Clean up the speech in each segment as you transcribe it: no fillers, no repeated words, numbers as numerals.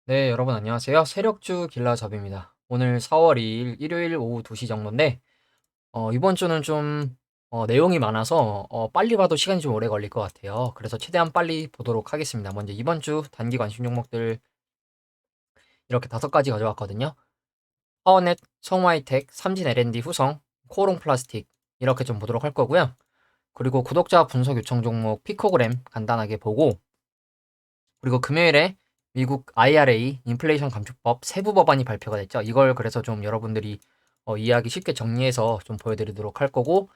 네, 여러분 안녕하세요. 세력주 길라잡입니다. 오늘 4월 2일 일요일 오후 2시 정도인데, 이번 주는 좀, 내용이 많아서, 빨리 봐도 시간이 좀 오래 걸릴 것 같아요. 그래서 최대한 빨리 보도록 하겠습니다. 먼저 이번 주 단기 관심 종목들 이렇게 5가지 가져왔거든요. 파워넷, 성화이텍, 삼진 L&D 후성, 코오롱 플라스틱, 이렇게 좀 보도록 할 거고요. 그리고 구독자 분석 요청 종목 피코그램 간단하게 보고, 그리고 금요일에 미국 IRA 인플레이션 감축법 세부 법안이 발표가 됐죠. 이걸 그래서 좀 여러분들이 이해하기 쉽게 정리해서 좀 보여드리도록 할 거고,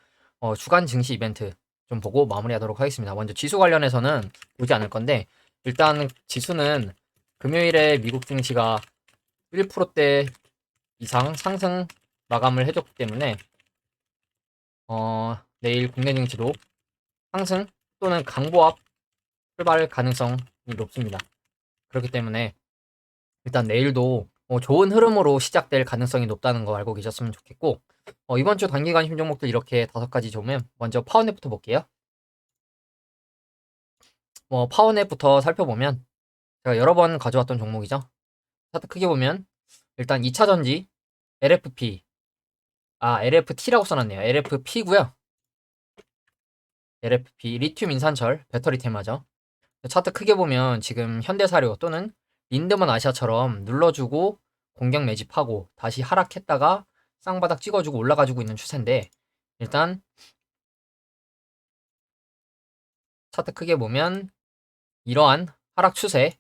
주간 증시 이벤트 좀 보고 마무리하도록 하겠습니다. 먼저 지수 관련해서는 보지 않을 건데, 일단 지수는 금요일에 미국 증시가 1%대 이상 상승 마감을 해줬기 때문에 내일 국내 증시도 상승 또는 강보합 출발 가능성이 높습니다. 그렇기 때문에 일단 내일도 좋은 흐름으로 시작될 가능성이 높다는 거 알고 계셨으면 좋겠고, 이번 주 단기 관심 종목들 이렇게 5가지 보면 먼저 파워넷부터 볼게요. 파워넷부터 살펴보면 제가 여러 번 가져왔던 종목이죠. 차트 크게 보면 일단 2차 전지 LFP, LFT라고 써놨네요. LFP고요. LFP 리튬 인산철 배터리 테마죠. 차트 크게 보면 지금 현대사료 또는 린드먼 아시아처럼 눌러주고 공격 매집하고 다시 하락했다가 쌍바닥 찍어주고 올라가지고 있는 추세인데, 일단 차트 크게 보면 이러한 하락 추세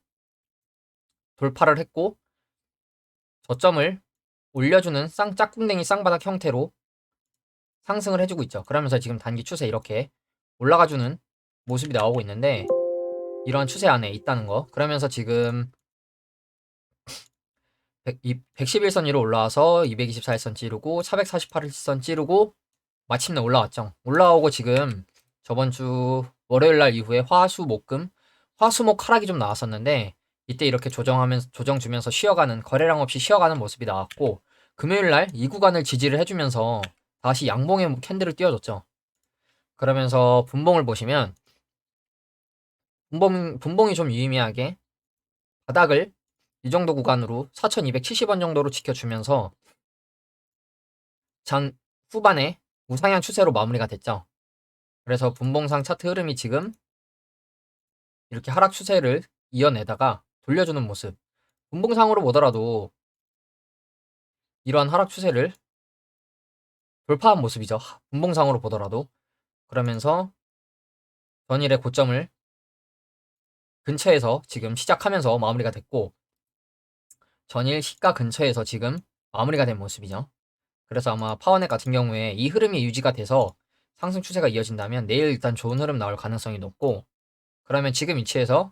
돌파를 했고 저점을 올려주는 짝꿍댕이 쌍바닥 형태로 상승을 해주고 있죠. 그러면서 지금 단기 추세 이렇게 올라가주는 모습이 나오고 있는데, 이러한 추세 안에 있다는 거. 그러면서 지금 111선 위로 올라와서 224일선 찌르고 448일선 찌르고 마침내 올라왔죠. 올라오고 지금 저번 주 월요일 날 이후에 화수목금 화수목 하락이 좀 나왔었는데, 이때 이렇게 조정 주면서 쉬어가는, 거래량 없이 쉬어가는 모습이 나왔고, 금요일 날 이 구간을 지지를 해주면서 다시 양봉의 캔들을 띄워줬죠. 그러면서 분봉을 보시면 분봉이 좀 유의미하게 바닥을 이 정도 구간으로 4,270원 정도로 지켜주면서 전 후반에 우상향 추세로 마무리가 됐죠. 그래서 분봉상 차트 흐름이 지금 이렇게 하락 추세를 이어내다가 돌려주는 모습. 분봉상으로 보더라도 이러한 하락 추세를 돌파한 모습이죠. 분봉상으로 보더라도. 그러면서 전일의 고점을 근처에서 지금 시작하면서 마무리가 됐고, 전일 시가 근처에서 지금 마무리가 된 모습이죠. 그래서 아마 파워넷 같은 경우에 이 흐름이 유지가 돼서 상승 추세가 이어진다면 내일 일단 좋은 흐름 나올 가능성이 높고, 그러면 지금 위치에서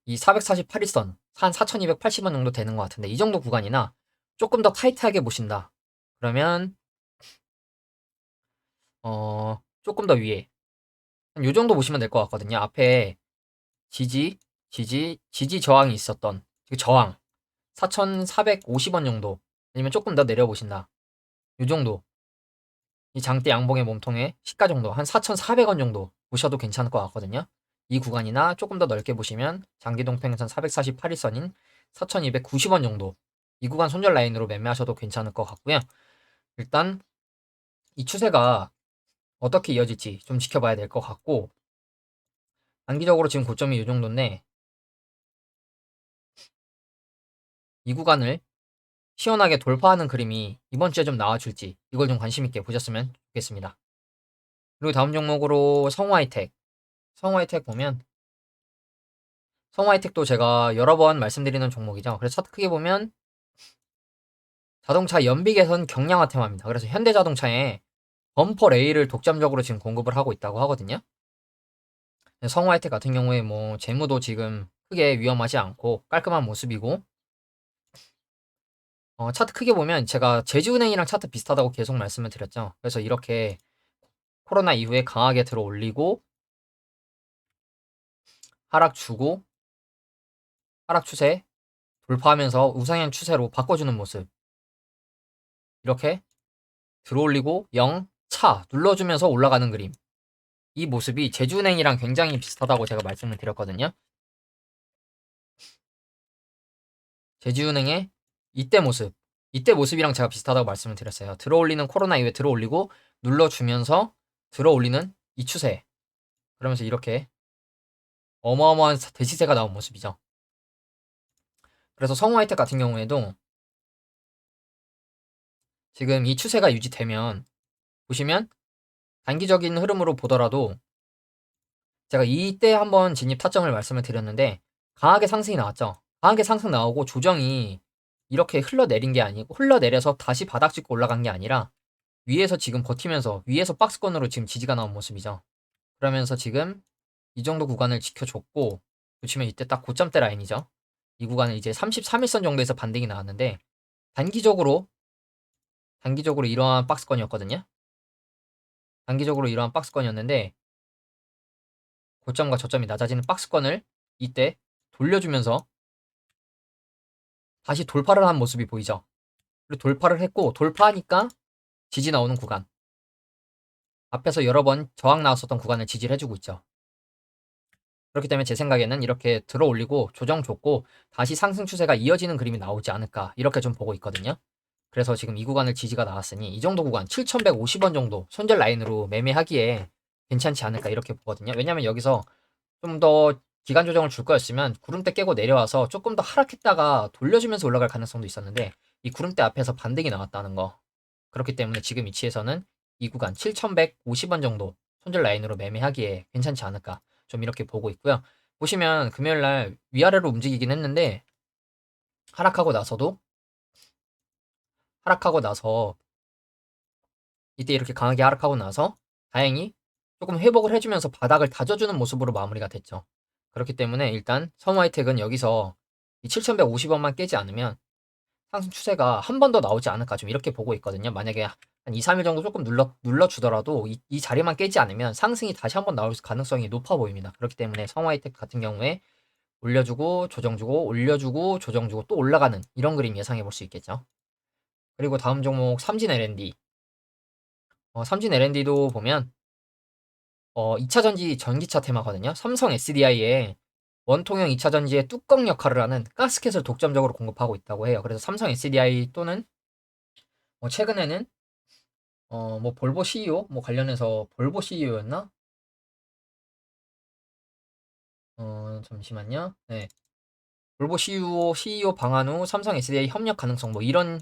이 448일선 한 4280원 정도 되는 것 같은데, 이 정도 구간이나 조금 더 타이트하게 보신다 그러면 조금 더 위에 한 요 정도 보시면 될 것 같거든요. 앞에 지지 지지 저항이 있었던 그 저항 4450원 정도, 아니면 조금 더 내려보신다 요 정도, 이 장대 양봉의 몸통의 시가 정도 한 4,400원 정도 보셔도 괜찮을 것 같거든요. 이 구간이나 조금 더 넓게 보시면 장기동평선 448일선인 4,290원 정도, 이 구간 손절 라인으로 매매하셔도 괜찮을 것 같고요. 일단 이 추세가 어떻게 이어질지 좀 지켜봐야 될 것 같고, 단기적으로 지금 고점이 이 정도인데 이 구간을 시원하게 돌파하는 그림이 이번 주에 좀 나와줄지, 이걸 좀 관심 있게 보셨으면 좋겠습니다. 그리고 다음 종목으로 성화이텍 보면 성화이텍도 제가 여러 번 말씀드리는 종목이죠. 그래서 차트 크게 보면 자동차 연비 개선 경량화 테마입니다. 그래서 현대자동차에 범퍼 레일을 독점적으로 지금 공급을 하고 있다고 하거든요. 성화이텍 같은 경우에 뭐 재무도 지금 크게 위험하지 않고 깔끔한 모습이고, 차트 크게 보면 제가 제주은행이랑 차트 비슷하다고 계속 말씀을 드렸죠. 그래서 이렇게 코로나 이후에 강하게 들어 올리고 하락 주고 하락 추세 돌파하면서 우상향 추세로 바꿔주는 모습, 이렇게 들어올리고 0차 눌러주면서 올라가는 그림, 이 모습이 제주은행이랑 굉장히 비슷하다고 제가 말씀을 드렸거든요. 제주은행의 이때 모습. 이때 모습이랑 제가 비슷하다고 말씀을 드렸어요. 들어올리는 코로나 이후에 들어올리고 눌러주면서 들어올리는 이 추세. 그러면서 이렇게 어마어마한 대시세가 나온 모습이죠. 그래서 성우하이텍 같은 경우에도 지금 이 추세가 유지되면 보시면 단기적인 흐름으로 보더라도 제가 이때 한번 진입 타점을 말씀을 드렸는데 강하게 상승이 나왔죠. 강하게 상승 나오고 조정이 이렇게 흘러내린 게 아니고 흘러내려서 다시 바닥 찍고 올라간 게 아니라 위에서 지금 버티면서 위에서 박스권으로 지금 지지가 나온 모습이죠. 그러면서 지금 이 정도 구간을 지켜줬고 보시면 이때 딱 고점대 라인이죠. 이 구간은 이제 33일선 정도에서 반등이 나왔는데 단기적으로 이러한 박스권이었거든요. 단기적으로 이러한 박스권이었는데 고점과 저점이 낮아지는 박스권을 이때 돌려주면서 다시 돌파를 한 모습이 보이죠. 그리고 돌파를 했고 돌파하니까 지지 나오는 구간 앞에서 여러 번 저항 나왔었던 구간을 지지를 해주고 있죠. 그렇기 때문에 제 생각에는 이렇게 들어 올리고 조정 줬고 다시 상승 추세가 이어지는 그림이 나오지 않을까 이렇게 좀 보고 있거든요. 그래서 지금 이 구간을 지지가 나왔으니 이 정도 구간 7,150원 정도 손절 라인으로 매매하기에 괜찮지 않을까 이렇게 보거든요. 왜냐면 여기서 좀 더 기간 조정을 줄 거였으면 구름대 깨고 내려와서 조금 더 하락했다가 돌려주면서 올라갈 가능성도 있었는데 이 구름대 앞에서 반등이 나왔다는 거. 그렇기 때문에 지금 위치에서는 이 구간 7,150원 정도 손절 라인으로 매매하기에 괜찮지 않을까 좀 이렇게 보고 있고요. 보시면 금요일 날 위아래로 움직이긴 했는데 하락하고 나서도 하락하고 나서 이때 이렇게 강하게 하락하고 나서 다행히 조금 회복을 해주면서 바닥을 다져주는 모습으로 마무리가 됐죠. 그렇기 때문에 일단 선호하이텍은 여기서 이 7,150원만 깨지 않으면 상승 추세가 한 번 더 나오지 않을까 좀 이렇게 보고 있거든요. 만약에 한 2, 3일 정도 조금 눌러주더라도 이 자리만 깨지 않으면 상승이 다시 한 번 나올 가능성이 높아 보입니다. 그렇기 때문에 성화이텍 같은 경우에 올려주고 조정주고 올려주고 조정주고 또 올라가는 이런 그림 예상해 볼 수 있겠죠. 그리고 다음 종목 삼진 L&D. 삼진 L&D도 보면 2차 전지 전기차 테마거든요. 삼성 SDI에 원통형 2차 전지의 뚜껑 역할을 하는 가스켓을 독점적으로 공급하고 있다고 해요. 그래서 삼성 SDI 또는 최근에는 뭐 볼보 CEO 뭐 관련해서 볼보 CEO였나? 잠시만요. 네. 볼보 CEO 방한 후 삼성 SDI 협력 가능성 뭐 이런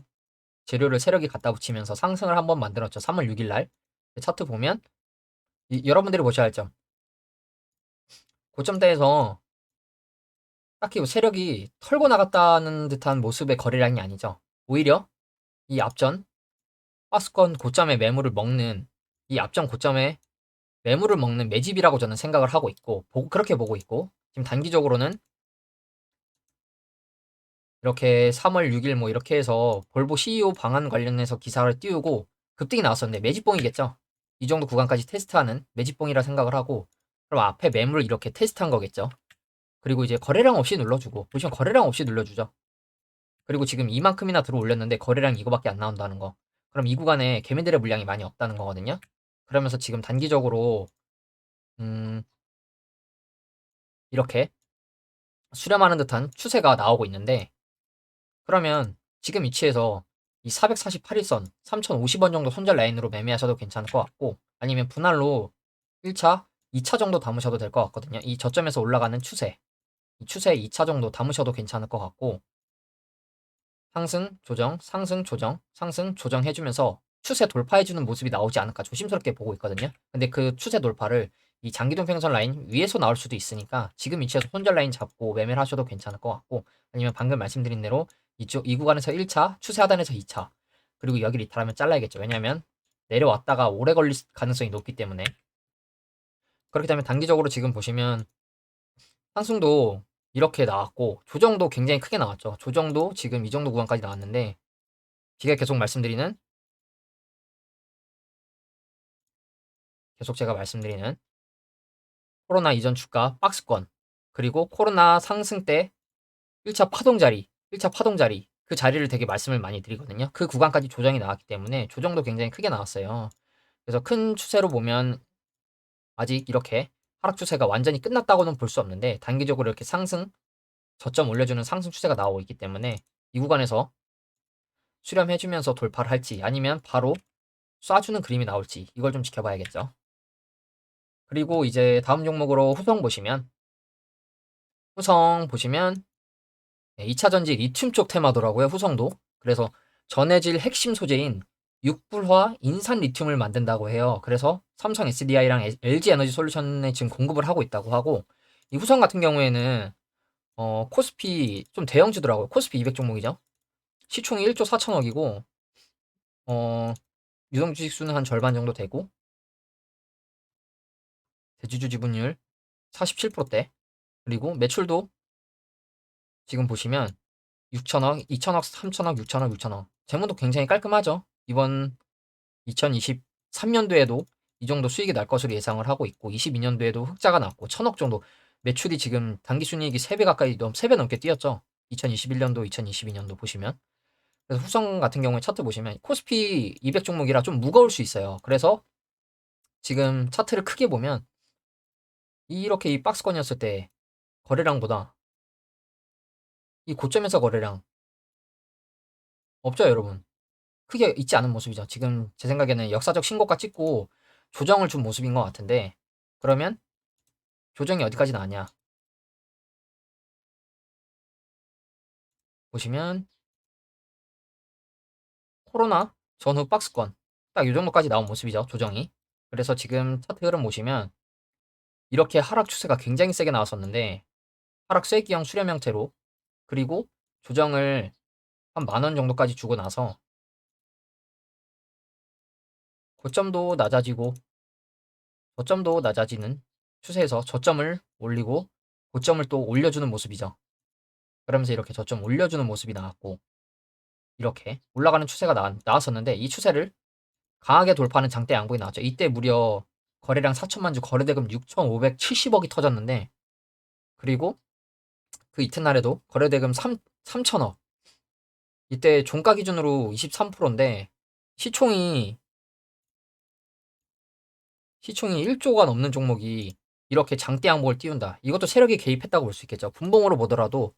재료를 세력이 갖다 붙이면서 상승을 한번 만들었죠. 3월 6일 날. 차트 보면 여러분들이 보셔야 할 점. 고점대에서 딱히 뭐 세력이 털고 나갔다는 듯한 모습의 거래량이 아니죠. 오히려 이 앞전 박스권 고점의 매물을 먹는 이 앞전 고점의 매물을 먹는 매집이라고 저는 생각을 하고 있고 그렇게 보고 있고 지금 단기적으로는 이렇게 3월 6일 뭐 이렇게 해서 볼보 CEO 방안 관련해서 기사를 띄우고 급등이 나왔었는데 매집봉이겠죠. 이 정도 구간까지 테스트하는 매집봉이라 생각을 하고 그럼 앞에 매물을 이렇게 테스트한 거겠죠. 그리고 이제 거래량 없이 눌러주고 보시면 거래량 없이 눌러주죠. 그리고 지금 이만큼이나 들어 올렸는데 거래량 이거밖에 안 나온다는 거. 그럼 이 구간에 개미들의 물량이 많이 없다는 거거든요. 그러면서 지금 단기적으로 음, 이렇게 수렴하는 듯한 추세가 나오고 있는데 그러면 지금 위치에서 이 448일선 3,050원 정도 손절 라인으로 매매하셔도 괜찮을 것 같고 아니면 분할로 1차, 2차 정도 담으셔도 될 것 같거든요. 이 저점에서 올라가는 추세, 이 추세 2차 정도 담으셔도 괜찮을 것 같고 상승, 조정, 상승, 조정, 상승, 조정 해주면서 추세 돌파해주는 모습이 나오지 않을까 조심스럽게 보고 있거든요. 근데 그 추세 돌파를 이 장기동 평선 라인 위에서 나올 수도 있으니까 지금 위치에서 손절 라인 잡고 매매를 하셔도 괜찮을 것 같고 아니면 방금 말씀드린 대로 이 구간에서 1차, 추세 하단에서 2차 그리고 여기를 이탈하면 잘라야겠죠. 왜냐하면 내려왔다가 오래 걸릴 가능성이 높기 때문에 그렇기 때문에 단기적으로 지금 보시면 상승도 이렇게 나왔고 조정도 굉장히 크게 나왔죠. 조정도 지금 이 정도 구간까지 나왔는데 제가 계속 제가 말씀드리는 코로나 이전 주가 박스권 그리고 코로나 상승 때 1차 파동자리 1차 파동자리 그 자리를 되게 말씀을 많이 드리거든요. 그 구간까지 조정이 나왔기 때문에 조정도 굉장히 크게 나왔어요. 그래서 큰 추세로 보면 아직 이렇게 하락 추세가 완전히 끝났다고는 볼 수 없는데 단기적으로 이렇게 상승 저점 올려주는 상승 추세가 나오고 있기 때문에 이 구간에서 수렴해주면서 돌파를 할지 아니면 바로 쏴주는 그림이 나올지 이걸 좀 지켜봐야겠죠. 그리고 이제 다음 종목으로 후성 보시면 2차전지 리튬 쪽 테마더라고요. 후성도. 그래서 전해질 핵심 소재인 육불화 인산 리튬을 만든다고 해요. 그래서 삼성 SDI랑 LG 에너지 솔루션에 지금 공급을 하고 있다고 하고, 이 후성 같은 경우에는 코스피 좀 대형주더라고요. 코스피 200 종목이죠. 시총이 1조 4천억이고 유동주식 수는 한 절반 정도 되고 대주주 지분율 47%대, 그리고 매출도 지금 보시면 6천억, 2천억, 3천억, 6천억, 6천억. 재무도 굉장히 깔끔하죠. 이번 2023년도에도 이 정도 수익이 날 것으로 예상을 하고 있고, 22년도에도 흑자가 났고, 1천억 정도. 매출이 지금 단기순이익이 3배 가까이 3배 넘게 뛰었죠. 2021년도, 2022년도 보시면. 그래서 후성 같은 경우에 차트 보시면 코스피 200 종목이라 좀 무거울 수 있어요. 그래서 지금 차트를 크게 보면 이렇게 이 박스권이었을 때 거래량보다 이 고점에서 거래량 없죠, 여러분. 크게 있지 않은 모습이죠. 지금 제 생각에는 역사적 신고가 찍고 조정을 준 모습인 것 같은데, 그러면 조정이 어디까지 나왔냐 보시면 코로나 전후 박스권 딱 이 정도까지 나온 모습이죠, 조정이. 그래서 지금 차트 흐름 보시면 이렇게 하락 추세가 굉장히 세게 나왔었는데 하락 쐐기형 수렴 형태로, 그리고 조정을 한 10,000원 정도까지 주고 나서 고점도 낮아지고 저점도 낮아지는 추세에서 저점을 올리고 고점을 또 올려주는 모습이죠. 그러면서 이렇게 저점 올려주는 모습이 나왔고, 이렇게 올라가는 추세가 나왔었는데 이 추세를 강하게 돌파하는 장대 양봉이 나왔죠. 이때 무려 거래량 4천만 주, 거래대금 6,570억이 터졌는데, 그리고 그 이튿날에도 거래대금 3천억. 이때 종가 기준으로 23%인데 시총이 1조가 넘는 종목이 이렇게 장대 양봉을 띄운다. 이것도 세력이 개입했다고 볼 수 있겠죠. 분봉으로 보더라도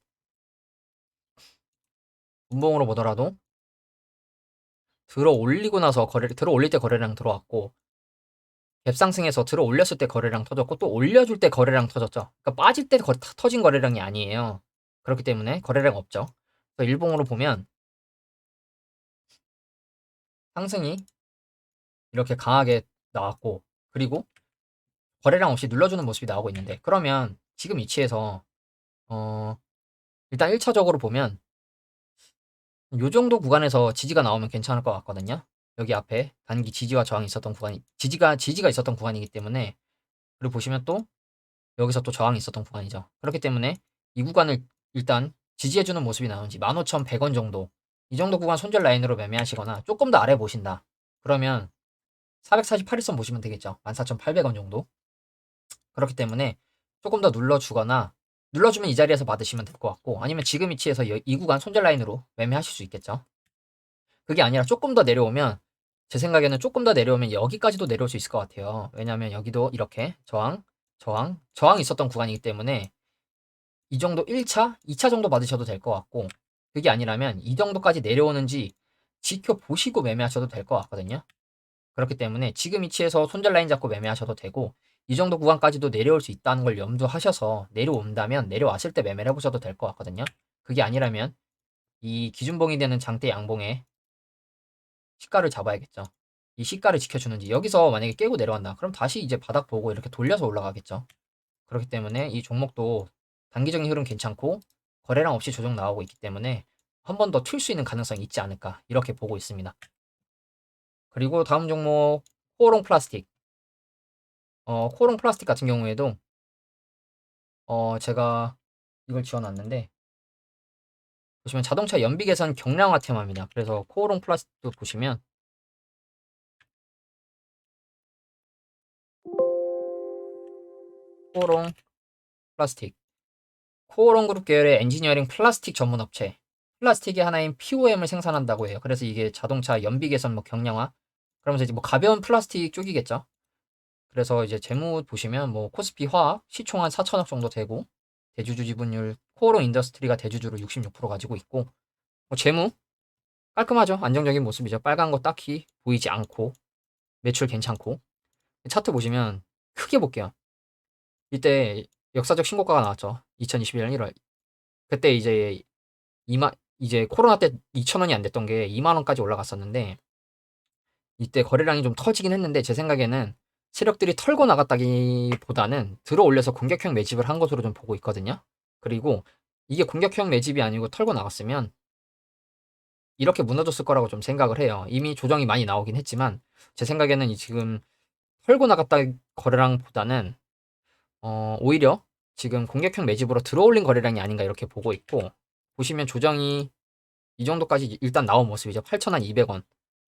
들어 올릴 때 거래량 들어왔고, 갭상승해서 들어 올렸을 때 거래량 터졌고, 또 올려줄 때 거래량 터졌죠. 그러니까 빠질 때 터진 거래량이 아니에요. 그렇기 때문에 거래량 없죠. 그래서 일봉으로 보면 상승이 이렇게 강하게 나왔고, 그리고 거래량 없이 눌러주는 모습이 나오고 있는데, 그러면 지금 위치에서 어 일단 1차적으로 보면 요 정도 구간에서 지지가 나오면 괜찮을 것 같거든요. 여기 앞에 단기 지지와 저항이 있었던 구간이, 지지가 있었던 구간이기 때문에. 그리고 보시면 또 여기서 또 저항이 있었던 구간이죠. 그렇기 때문에 이 구간을 일단 지지해주는 모습이 나오는지 15,100원 정도, 이 정도 구간 손절 라인으로 매매하시거나 조금 더 아래 보신다 그러면 448일선 보시면 되겠죠. 14,800원 정도. 그렇기 때문에 조금 더 눌러주거나, 눌러주면 이 자리에서 받으시면 될 것 같고, 아니면 지금 위치에서 이 구간 손절 라인으로 매매하실 수 있겠죠. 그게 아니라 조금 더 내려오면, 제 생각에는 조금 더 내려오면 여기까지도 내려올 수 있을 것 같아요. 왜냐하면 여기도 이렇게 저항이 있었던 구간이기 때문에 이 정도 1차, 2차 정도 받으셔도 될 것 같고, 그게 아니라면 이 정도까지 내려오는지 지켜보시고 매매하셔도 될 것 같거든요. 그렇기 때문에 지금 위치에서 손절 라인 잡고 매매하셔도 되고, 이 정도 구간까지도 내려올 수 있다는 걸 염두하셔서 내려온다면 내려왔을 때 매매를 해보셔도 될 것 같거든요. 그게 아니라면 이 기준봉이 되는 장대 양봉에 시가를 잡아야겠죠. 이 시가를 지켜주는지, 여기서 만약에 깨고 내려간다 그럼 다시 이제 바닥 보고 이렇게 돌려서 올라가겠죠. 그렇기 때문에 이 종목도 단기적인 흐름 괜찮고 거래량 없이 조정 나오고 있기 때문에 한 번 더 튈 수 있는 가능성이 있지 않을까 이렇게 보고 있습니다. 그리고 다음 종목 코오롱 플라스틱. 코오롱 플라스틱 같은 경우에도 제가 이걸 지어놨는데 보시면 자동차 연비 개선 경량화 테마입니다. 그래서 코오롱 플라스틱도 보시면 코오롱 플라스틱, 코오롱 그룹 계열의 엔지니어링 플라스틱 전문 업체. 플라스틱의 하나인 POM을 생산한다고 해요. 그래서 이게 자동차 연비 개선 뭐 경량화, 그러면서 이제 뭐 가벼운 플라스틱 쪽이겠죠. 그래서 이제 재무 보시면 뭐 코스피 화학 시총 한 4천억 정도 되고, 대주주 지분율, 코오롱 인더스트리가 대주주로 66% 가지고 있고, 재무 깔끔하죠. 안정적인 모습이죠. 빨간 거 딱히 보이지 않고, 매출 괜찮고. 차트 보시면 크게 볼게요. 이때 역사적 신고가가 나왔죠. 2021년 1월. 그때 이제 코로나 때 2,000원이 안 됐던 게 2만 원까지 올라갔었는데, 이때 거래량이 좀 터지긴 했는데, 제 생각에는 세력들이 털고 나갔다기보다는 들어 올려서 공격형 매집을 한 것으로 좀 보고 있거든요. 그리고 이게 공격형 매집이 아니고 털고 나갔으면 이렇게 무너졌을 거라고 좀 생각을 해요. 이미 조정이 많이 나오긴 했지만, 제 생각에는 지금 털고 나갔다 거래량보다는 오히려 지금 공격형 매집으로 들어올린 거래량이 아닌가 이렇게 보고 있고, 보시면 조정이 이 정도까지 일단 나온 모습이죠. 8,200원.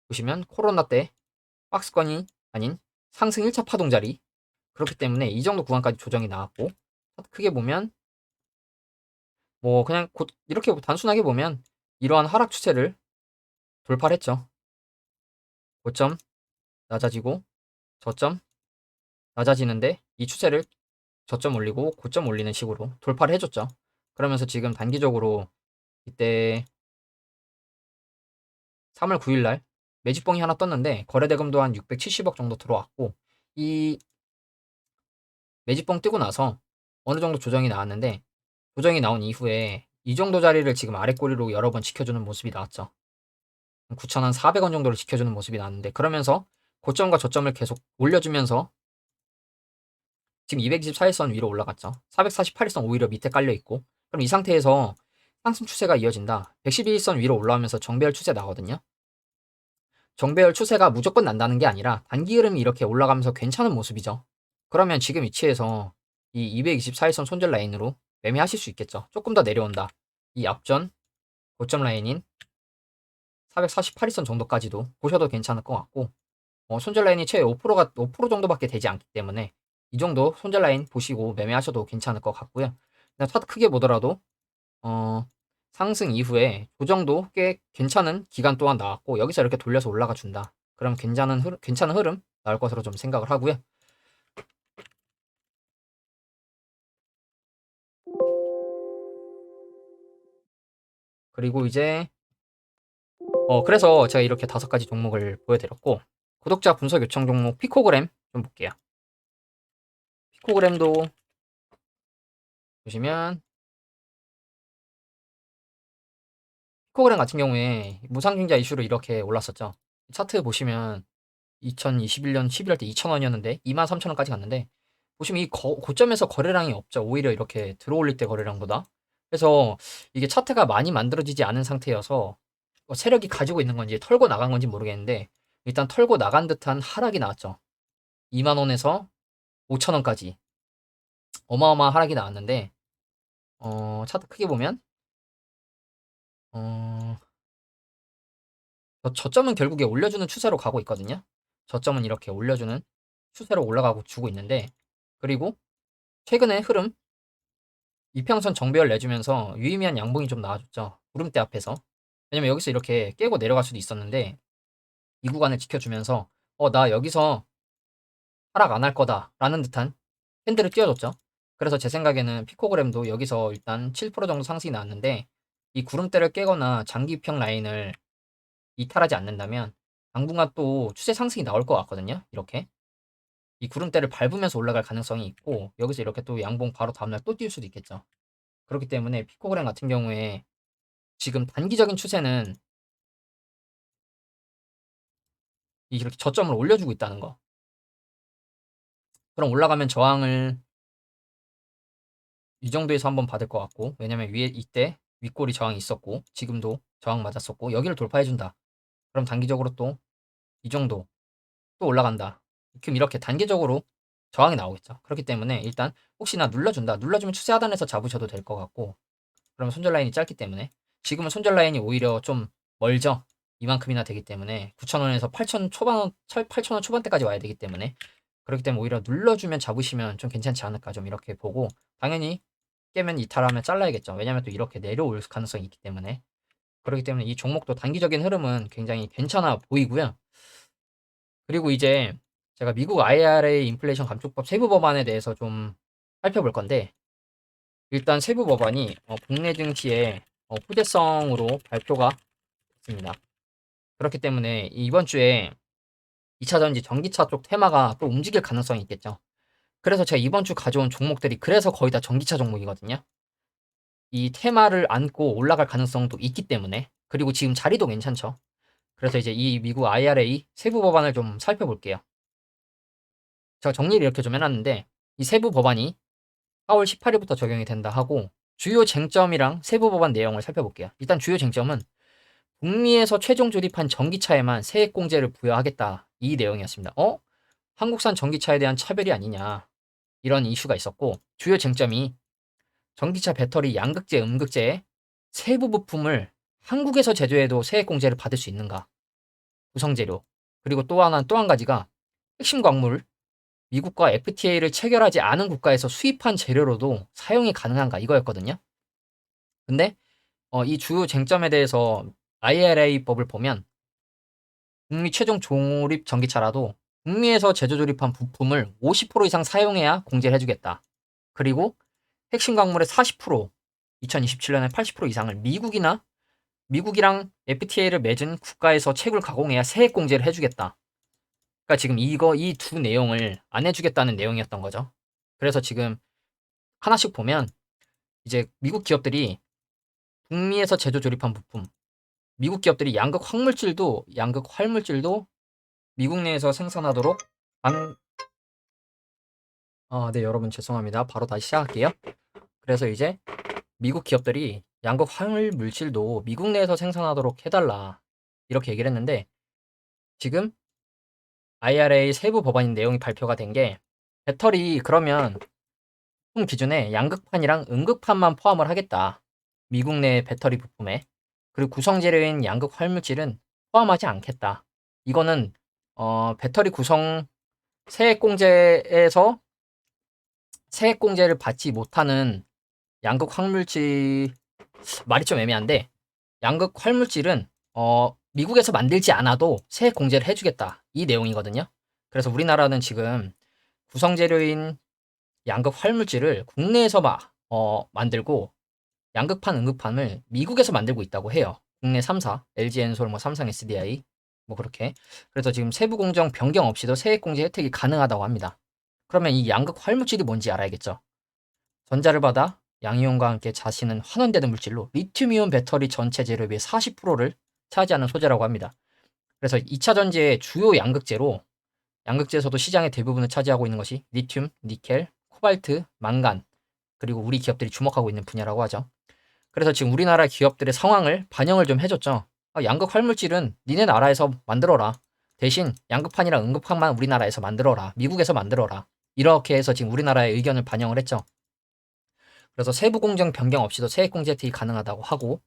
보시면 코로나 때 박스권이 아닌 상승 1차 파동 자리. 그렇기 때문에 이 정도 구간까지 조정이 나왔고, 크게 보면 뭐 그냥 이렇게 단순하게 보면 이러한 하락 추세를 돌파를 했죠. 고점 낮아지고 저점 낮아지는데 이 추세를 저점 올리고 고점 올리는 식으로 돌파를 해줬죠. 그러면서 지금 단기적으로 이때 3월 9일날 매집봉이 하나 떴는데 거래대금도 한 670억 정도 들어왔고, 이 매집봉 뜨고 나서 어느 정도 조정이 나왔는데, 조정이 나온 이후에 이 정도 자리를 지금 아래 꼬리로 여러 번 지켜주는 모습이 나왔죠. 9,400원 정도를 지켜주는 모습이 나왔는데, 그러면서 고점과 저점을 계속 올려주면서 지금 224일선 위로 올라갔죠. 448일선 오히려 밑에 깔려있고, 그럼 이 상태에서 상승 추세가 이어진다. 112일선 위로 올라오면서 정배열 추세 나거든요. 정배열 추세가 무조건 난다는 게 아니라 단기 흐름이 이렇게 올라가면서 괜찮은 모습이죠. 그러면 지금 위치에서 이 224일선 손절 라인으로 매매하실 수 있겠죠. 조금 더 내려온다. 이 앞전 고점 라인인 448일선 정도까지도 보셔도 괜찮을 것 같고, 손절 라인이 최대 5% 정도밖에 되지 않기 때문에 이 정도 손절 라인 보시고 매매하셔도 괜찮을 것 같고요. 그냥 차트 크게 보더라도 상승 이후에 조정도 꽤 괜찮은 기간 동안 나왔고, 여기서 이렇게 돌려서 올라가 준다. 그럼 괜찮은 흐름 나올 것으로 좀 생각을 하고요. 그리고 이제 그래서 제가 이렇게 5가지 종목을 보여드렸고, 구독자 분석 요청 종목 피코그램 좀 볼게요. 피코그램도 보시면 피코그램 같은 경우에 무상증자 이슈로 이렇게 올랐었죠. 차트 보시면 2021년 11월 때 2,000원이었는데 23,000원까지 갔는데, 보시면 이 고점에서 거래량이 없죠. 오히려 이렇게 들어올릴 때 거래량보다. 그래서 이게 차트가 많이 만들어지지 않은 상태여서 세력이 가지고 있는 건지 털고 나간 건지 모르겠는데, 일단 털고 나간 듯한 하락이 나왔죠. 2만 원에서 5천 원까지 어마어마한 하락이 나왔는데, 차트 크게 보면 어, 저점은 결국에 올려주는 추세로 가고 있거든요. 저점은 이렇게 올려주는 추세로 올라가고 주고 있는데, 그리고 최근에 흐름 이평선 정배열 내주면서 유의미한 양봉이 좀 나와줬죠. 구름대 앞에서. 왜냐면 여기서 이렇게 깨고 내려갈 수도 있었는데, 이 구간을 지켜주면서 나 여기서 하락 안 할 거다라는 듯한 캔들을 띄워줬죠. 그래서 제 생각에는 피코그램도 여기서 일단 7% 정도 상승이 나왔는데, 이 구름대를 깨거나 장기평 라인을 이탈하지 않는다면 당분간 또 추세 상승이 나올 것 같거든요. 이렇게 이 구름대를 밟으면서 올라갈 가능성이 있고, 여기서 이렇게 또 양봉 바로 다음날 또 띄울 수도 있겠죠. 그렇기 때문에 피코그램 같은 경우에 지금 단기적인 추세는 이렇게 저점을 올려주고 있다는 거. 그럼 올라가면 저항을 이 정도에서 한번 받을 것 같고, 왜냐면 위에 이때 윗골이 저항이 있었고 지금도 저항 맞았었고, 여기를 돌파해준다. 그럼 단기적으로 또 이 정도 또 올라간다. 그럼 이렇게 단기적으로 저항이 나오겠죠. 그렇기 때문에 일단 혹시나 눌러준다. 눌러주면 추세 하단에서 잡으셔도 될 것 같고, 그러면 손절 라인이 짧기 때문에 지금은 손절 라인이 오히려 좀 멀죠. 이만큼이나 되기 때문에 9,000원에서 8,000원 초반대까지 와야 되기 때문에, 그렇기 때문에 오히려 눌러주면 잡으시면 좀 괜찮지 않을까 좀 이렇게 보고, 당연히 깨면 이탈하면 잘라야겠죠. 왜냐면 또 이렇게 내려올 가능성이 있기 때문에. 그렇기 때문에 이 종목도 단기적인 흐름은 굉장히 괜찮아 보이고요. 그리고 이제 제가 미국 IRA 인플레이션 감축법 세부 법안에 대해서 좀 살펴볼 건데, 일단 세부 법안이 국내 증시의 호재성으로 발표가 됐습니다. 그렇기 때문에 이번 주에 2차 전지 전기차 쪽 테마가 또 움직일 가능성이 있겠죠. 그래서 제가 이번 주 가져온 종목들이 그래서 거의 다 전기차 종목이거든요. 이 테마를 안고 올라갈 가능성도 있기 때문에, 그리고 지금 자리도 괜찮죠. 그래서 이제 이 미국 IRA 세부 법안을 좀 살펴볼게요. 제가 정리를 이렇게 좀 해놨는데, 이 세부 법안이 4월 18일부터 적용이 된다 하고, 주요 쟁점이랑 세부 법안 내용을 살펴볼게요. 일단 주요 쟁점은 북미에서 최종 조립한 전기차에만 세액공제를 부여하겠다, 이 내용이었습니다. 한국산 전기차에 대한 차별이 아니냐, 이런 이슈가 있었고, 주요 쟁점이 전기차 배터리 양극재, 음극재의 세부 부품을 한국에서 제조해도 세액공제를 받을 수 있는가, 구성재료, 그리고 또 한 가지가 핵심 광물, 미국과 FTA를 체결하지 않은 국가에서 수입한 재료로도 사용이 가능한가, 이거였거든요. 근데 이 주요 쟁점에 대해서 IRA 법을 보면 북미 최종 조립 전기차라도 북미에서 제조 조립한 부품을 50% 이상 사용해야 공제를 해주겠다. 그리고 핵심 광물의 40%, 2027년에 80% 이상을 미국이랑 FTA를 맺은 국가에서 채굴 가공해야 세액 공제를 해주겠다. 그러니까 지금 이 두 내용을 안 해주겠다는 내용이었던 거죠. 그래서 지금 하나씩 보면 이제 미국 기업들이 북미에서 제조 조립한 부품, 미국 기업들이 양극 활물질도 미국 내에서 생산하도록 네, 여러분 죄송합니다. 바로 다시 시작할게요. 그래서 이제 미국 기업들이 양극 활물질도 미국 내에서 생산하도록 해달라, 이렇게 얘기를 했는데, 지금 IRA 세부 법안 내용이 발표가 된 게, 배터리 그러면 부품 기준에 양극판이랑 음극판만 포함을 하겠다, 미국 내 배터리 부품에. 그리고 구성 재료인 양극 활물질은 포함하지 않겠다. 이거는 배터리 구성 세액공제에서 세액공제를 받지 못하는 양극 활물질, 말이 좀 애매한데, 양극 활물질은 미국에서 만들지 않아도 세액 공제를 해주겠다, 이 내용이거든요. 그래서 우리나라는 지금 구성 재료인 양극 활물질을 국내에서 만들고, 양극판, 음극판을 미국에서 만들고 있다고 해요. 국내 3사, LG엔솔, 삼성 SDI, 그렇게. 그래서 지금 세부 공정 변경 없이도 세액 공제 혜택이 가능하다고 합니다. 그러면 이 양극 활물질이 뭔지 알아야겠죠. 전자를 받아 양이온과 함께 자신은 환원되는 물질로 리튬이온 배터리 전체 재료비의 40%를 차지하는 소재라고 합니다. 그래서 2차 전지의 주요 양극재에서도 시장의 대부분을 차지하고 있는 것이 리튬, 니켈, 코발트, 망간, 그리고 우리 기업들이 주목하고 있는 분야라고 하죠. 그래서 지금 우리나라 기업들의 상황을 반영을 좀 해줬죠. 양극 활물질은 니네 나라에서 만들어라. 대신 양극판이랑 음극판만 우리나라에서 만들어라. 미국에서 만들어라. 이렇게 해서 지금 우리나라의 의견을 반영을 했죠. 그래서 세부 공정 변경 없이도 세액 공제 혜택이 가능하다고 하고,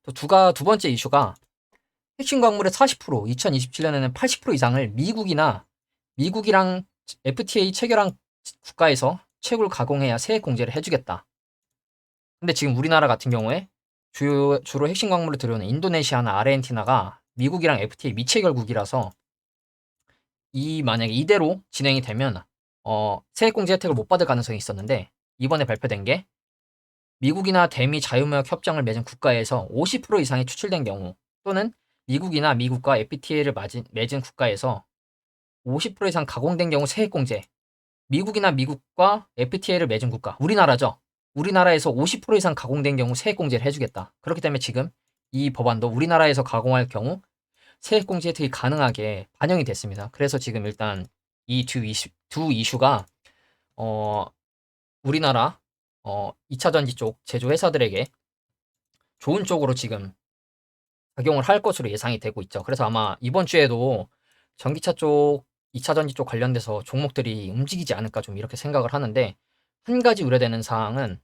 또 두 번째 이슈가 핵심 광물의 40%, 2027년에는 80% 이상을 미국이랑 FTA 체결한 국가에서 채굴 가공해야 세액 공제를 해주겠다. 근데 지금 우리나라 같은 경우에 주로 핵심 광물을 들여오는 인도네시아나 아르헨티나가 미국이랑 FTA 미체결국이라서, 만약에 이대로 진행이 되면 세액 공제 혜택을 못 받을 가능성이 있었는데, 이번에 발표된 게 미국이나 대미 자유무역 협정을 맺은 국가에서 50% 이상이 추출된 경우, 또는 미국과 FTA를 맺은 국가에서 50% 이상 가공된 경우 세액공제. 미국과 FTA를 맺은 국가, 우리나라죠. 우리나라에서 50% 이상 가공된 경우 세액공제를 해주겠다. 그렇기 때문에 지금 이 법안도 우리나라에서 가공할 경우 세액공제 혜택이 가능하게 반영이 됐습니다. 그래서 지금 일단 이 두 이슈가 우리나라 2차 전지 쪽 제조회사들에게 좋은 쪽으로 지금 작용을 할 것으로 예상이 되고 있죠. 그래서 아마 이번 주에도 전기차 쪽, 2차 전지 쪽 관련돼서 종목들이 움직이지 않을까, 좀 이렇게 생각을 하는데, 한 가지 우려되는 사항은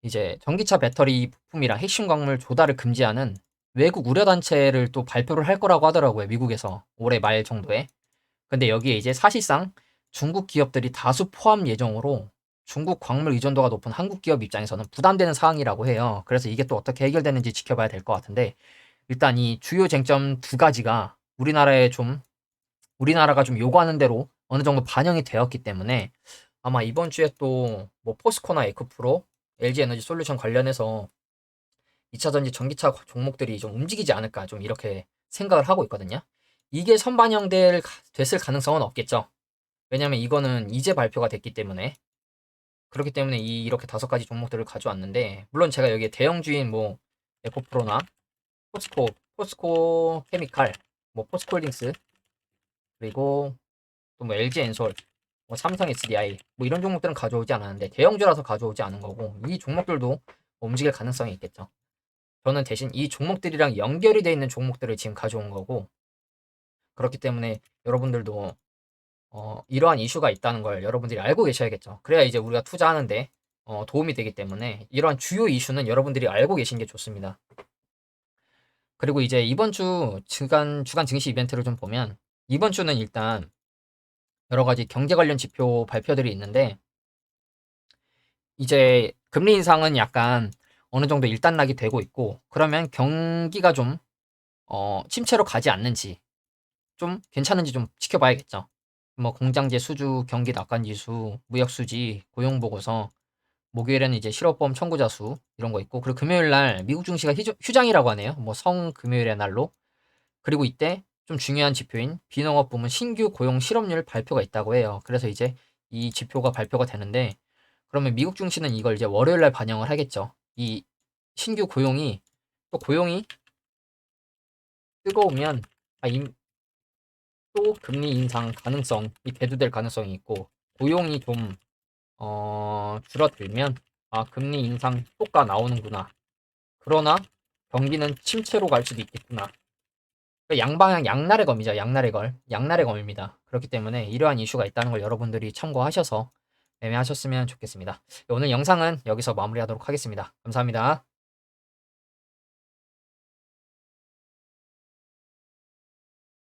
이제 전기차 배터리 부품이랑 핵심 광물 조달을 금지하는 외국 우려단체를 또 발표를 할 거라고 하더라고요, 미국에서 올해 말 정도에. 근데 여기에 이제 사실상 중국 기업들이 다수 포함 예정으로 중국 광물 의존도가 높은 한국 기업 입장에서는 부담되는 사항이라고 해요. 그래서 이게 또 어떻게 해결되는지 지켜봐야 될 것 같은데, 일단 이 주요 쟁점 두 가지가 우리나라가 좀 요구하는 대로 어느 정도 반영이 되었기 때문에, 아마 이번 주에 또 포스코나 에크프로, LG 에너지 솔루션 관련해서 2차 전지 전기차 종목들이 좀 움직이지 않을까 좀 이렇게 생각을 하고 있거든요. 이게 됐을 가능성은 없겠죠. 왜냐면 이거는 이제 발표가 됐기 때문에. 그렇기 때문에 이렇게 5가지 종목들을 가져왔는데, 물론 제가 여기에 대형주인 뭐 에코프로나 포스코 케미칼, 뭐 포스코홀딩스, 그리고 또 뭐 LG 엔솔, 뭐 삼성 SDI 뭐 이런 종목들은 가져오지 않았는데 대형주라서 가져오지 않은 거고, 이 종목들도 움직일 가능성이 있겠죠. 저는 대신 이 종목들이랑 연결이 돼 있는 종목들을 지금 가져온 거고, 그렇기 때문에 여러분들도 이러한 이슈가 있다는 걸 여러분들이 알고 계셔야겠죠. 그래야 이제 우리가 투자하는데 도움이 되기 때문에 이러한 주요 이슈는 여러분들이 알고 계신 게 좋습니다. 그리고 이제 이번 주 주간 증시 이벤트를 좀 보면, 이번 주는 일단 여러 가지 경제 관련 지표 발표들이 있는데, 이제 금리 인상은 약간 어느 정도 일단락이 되고 있고, 그러면 경기가 좀 침체로 가지 않는지, 좀 괜찮은지 좀 지켜봐야겠죠. 뭐 공장제 수주, 경기 낙관 지수, 무역 수지, 고용 보고서, 목요일에는 이제 실업보험 청구자 수 이런 거 있고, 그리고 금요일 날 미국 증시가 휴장이라고 하네요. 뭐 금요일의 날로. 그리고 이때 좀 중요한 지표인 비농업 부문 신규 고용 실업률 발표가 있다고 해요. 그래서 이제 이 지표가 발표가 되는데, 그러면 미국 증시는 이걸 이제 월요일 날 반영을 하겠죠. 이 신규 고용이, 또 고용이 뜨거우면 또 금리 인상 가능성이 대두될 가능성이 있고, 고용이 좀 줄어들면 금리 인상 효과 나오는구나. 그러나 경기는 침체로 갈 수도 있겠구나. 양방향 양날의 검이죠. 양날의 검입니다. 그렇기 때문에 이러한 이슈가 있다는 걸 여러분들이 참고하셔서 매매하셨으면 좋겠습니다. 오늘 영상은 여기서 마무리하도록 하겠습니다. 감사합니다.